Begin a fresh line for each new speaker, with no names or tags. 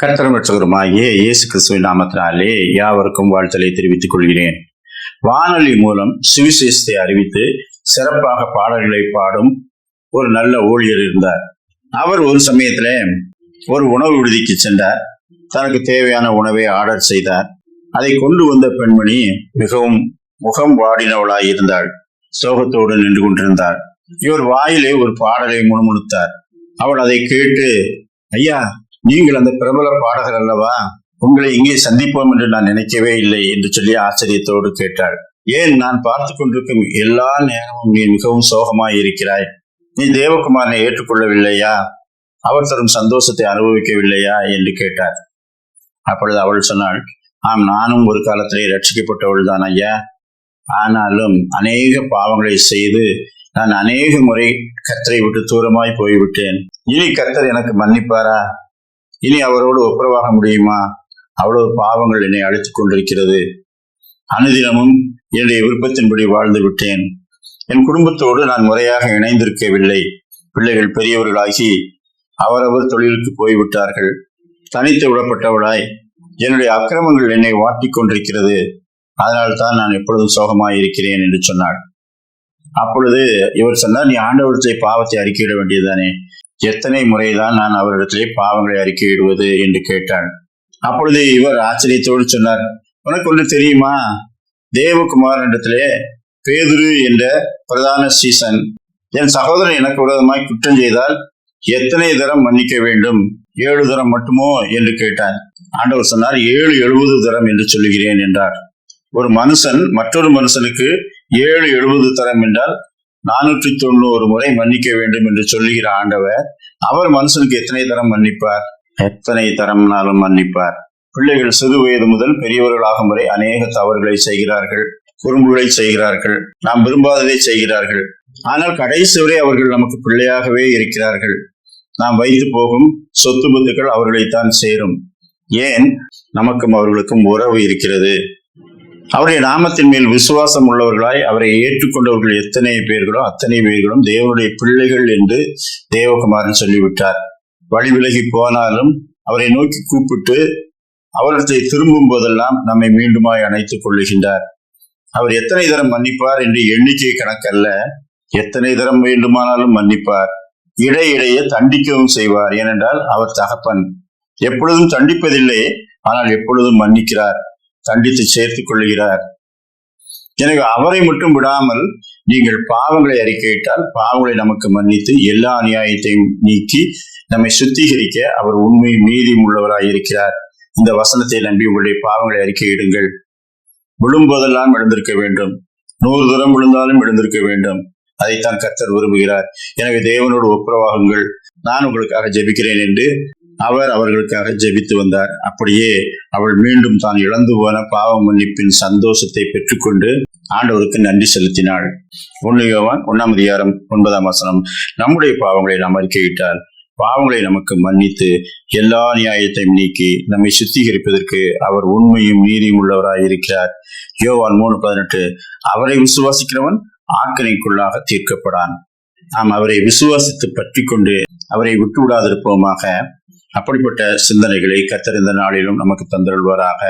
கர்த்தரும் இரட்சகருமாகிய இயேசு கிறிஸ்துவின் நாமத்தினாலே யாவருக்கும் வாழ்த்தலை தெரிவித்துக் கொள்கிறேன். வானொலி மூலம் சுவிசேஷத்தை அறிவித்து சிறப்பாக பாடல்களை பாடும் ஒரு நல்ல ஊழியர் இருந்தார். அவர் ஒரு சமயத்துல ஒரு உணவு விடுதிக்கு சென்றார். தனக்கு தேவையான உணவை ஆர்டர் செய்தார். அதை கொண்டு வந்த பெண்மணி மிகவும் முகம் வாடினவளாய் இருந்தாள். சோகத்தோடு நின்று கொண்டிருந்தார். இவர் வாயிலே ஒரு பாடலை முணுமுணுத்தார். அவள் அதை கேட்டு, ஐயா, நீங்கள் அந்த பிரபல பாடகர் அல்லவா? உங்களை இங்கே சந்திப்போம் என்று நான் நினைக்கவே இல்லை என்று சொல்லி ஆச்சரியத்தோடு கேட்டாள். ஏன், நான் பார்த்து கொண்டிருக்கும் எல்லா நேரமும் நீ மிகவும் சோகமாய் இருக்கிறாய். நீ தேவகுமாரனை ஏற்றுக்கொள்ளவில்லையா? அவர் தரும் சந்தோஷத்தை அனுபவிக்கவில்லையா என்று கேட்டார். அப்பொழுது அவள் சொன்னாள், ஆம், நானும் ஒரு காலத்திலே ரட்சிக்கப்பட்டவள் தான் ஐயா. ஆனாலும் அநேக பாவங்களை செய்து நான் அநேக முறை கர்த்தரை விட்டு தூரமாய் போய்விட்டேன். இனி கர்த்தர் எனக்கு மன்னிப்பாரா? இனி அவரோடு ஒப்புரவாக முடியுமா? அவ்வளவு பாவங்கள் என்னை அழைத்துக் கொண்டிருக்கிறது. அனுதினமும் என்னுடைய விருப்பத்தின்படி வாழ்ந்து விட்டேன். என் குடும்பத்தோடு நான் முறையாக இணைந்திருக்கவில்லை. பிள்ளைகள் பெரியவர்களாகி அவரவர் தொழிலுக்கு போய்விட்டார்கள். தனித்து விடப்பட்டவளாய் என்னுடைய அக்கிரமங்கள் என்னை வாட்டிக் கொண்டிருக்கிறது. அதனால்தான் நான் எப்பொழுதும் சோகமாய் இருக்கிறேன் என்று சொன்னாள். அப்பொழுது இவர் சொன்னார், நீ ஆண்டவரத்தை பாவத்தை அறிக்கையிட வேண்டியதுதானே? எத்தனை முறைதான் நான் அவரிடத்திலே பாவங்களை அறிக்கையிடுவது என்று கேட்டாள். அப்பொழுது இவர் ஆச்சரியத்தோடு சொன்னார், உனக்கு ஒன்று தெரியுமா? தேவகுமாரனிடத்திலே பேதுரு என்ற பிரதான சீசன் என் சகோதரன் எனக்கு விரோதமாய் குற்றம் செய்தால் எத்தனை தரம் மன்னிக்க வேண்டும்? 7 தரம் மட்டுமோ என்று கேட்டார். ஆண்டவர் சொன்னார், 770 தரம் என்று சொல்லுகிறேன் என்றார். ஒரு மனுஷன் மற்றொரு மனுஷனுக்கு 770 தரம் என்றால் 490 முறை மன்னிக்க வேண்டும் என்று சொல்லுகிற ஆண்டவர், அவர் மனுஷனுக்கு எத்தனை தரம் மன்னிப்பார்? எத்தனை தரம்னாலும் மன்னிப்பார். பிள்ளைகள் சிறு வயது முதல் பெரியவர்களாகும் வரை அநேக தவறுகளை செய்கிறார்கள், குறும்புகளை செய்கிறார்கள், நாம் விரும்பாததை செய்கிறார்கள். ஆனால் கடைசி வரை அவர்கள் நமக்கு பிள்ளையாகவே இருக்கிறார்கள். நாம் வைத்து போகும் சொத்து பத்துக்கள் அவர்களைத்தான் சேரும். ஏன்? நமக்கும் அவர்களுக்கும் உறவு இருக்கிறது. அவருடைய நாமத்தின் மேல் விசுவாசம் உள்ளவர்களாய் அவரை ஏற்றுக்கொண்டவர்கள் எத்தனை பேர்களோ அத்தனை பேர்களும் தேவனுடைய பிள்ளைகள் என்று தேவகுமாரன் சொல்லிவிட்டார். வழி விலகி போனாலும் அவரை நோக்கி கூப்பிட்டு அவரத்தை திரும்பும் போதெல்லாம் நம்மை மீண்டுமாய் அணைத்துக் கொள்ளுகின்றார். அவர் எத்தனை தரம் மன்னிப்பார் என்று எண்ணிக்கை கணக்கல்ல, எத்தனை தரம் வேண்டுமானாலும் மன்னிப்பார். இடையிடையே தண்டிக்கவும் செய்வார். ஏனென்றால் அவர் தகப்பன். எப்பொழுதும் தண்டிப்பதில்லை, ஆனால் எப்பொழுதும் மன்னிக்கிறார், தண்டித்து சேர்த்துக் கொள்ளுகிறார். எனவே அவரை மட்டும் விடாமல் நீங்கள் பாவங்களை அறிக்கையிட்டால் பாவங்களை நமக்கு மன்னித்து எல்லா அநியாயத்தையும் நீக்கி நம்மை சுத்திகரிக்க அவர் உண்மை நீதியும் உள்ளவராய் இருக்கிறார். இந்த வசனத்தை நம்பி உங்களுடைய பாவங்களை அறிக்கையிடுங்கள். விழும்போதெல்லாம் எழுந்திருக்க வேண்டும். 100 தரம் விழுந்தாலும் எழுந்திருக்க வேண்டும். அதைத்தான் கர்த்தர் விரும்புகிறார். எனவே தேவனோடு ஒப்புரவாகுங்கள், நான் உங்களுக்காக ஜெபிக்கிறேன் என்று அவர் அவர்களுக்காக ஜெபித்து வந்தார். அப்படியே அவள் மீண்டும் தான் இழந்து போன பாவ மன்னிப்பின் சந்தோஷத்தை பெற்றுக்கொண்டு ஆண்டவருக்கு நன்றி செலுத்தினாள். 1 யோவான் 1:9 நம்முடைய பாவங்களை நாம் அறிக்கையிட்டால் பாவங்களை நமக்கு மன்னித்து எல்லா நியாயத்தையும் நீக்கி நம்மை சுத்திகரிப்பதற்கு அவர் உண்மையும் நீதியும் உள்ளவராய் இருக்கிறார். யோவான் 3:18 அவரை விசுவாசிக்கிறவன் ஆக்கினைக்குள்ளாக தீர்க்கப்படான். நாம் அவரை விசுவாசித்து பற்றி கொண்டு அவரை விட்டு விடாதிருப்போமாக. அப்படிப்பட்ட சிந்தனைகளை கர்த்தர் இந்த நாளிலும் நமக்கு தந்தருள்வாராக.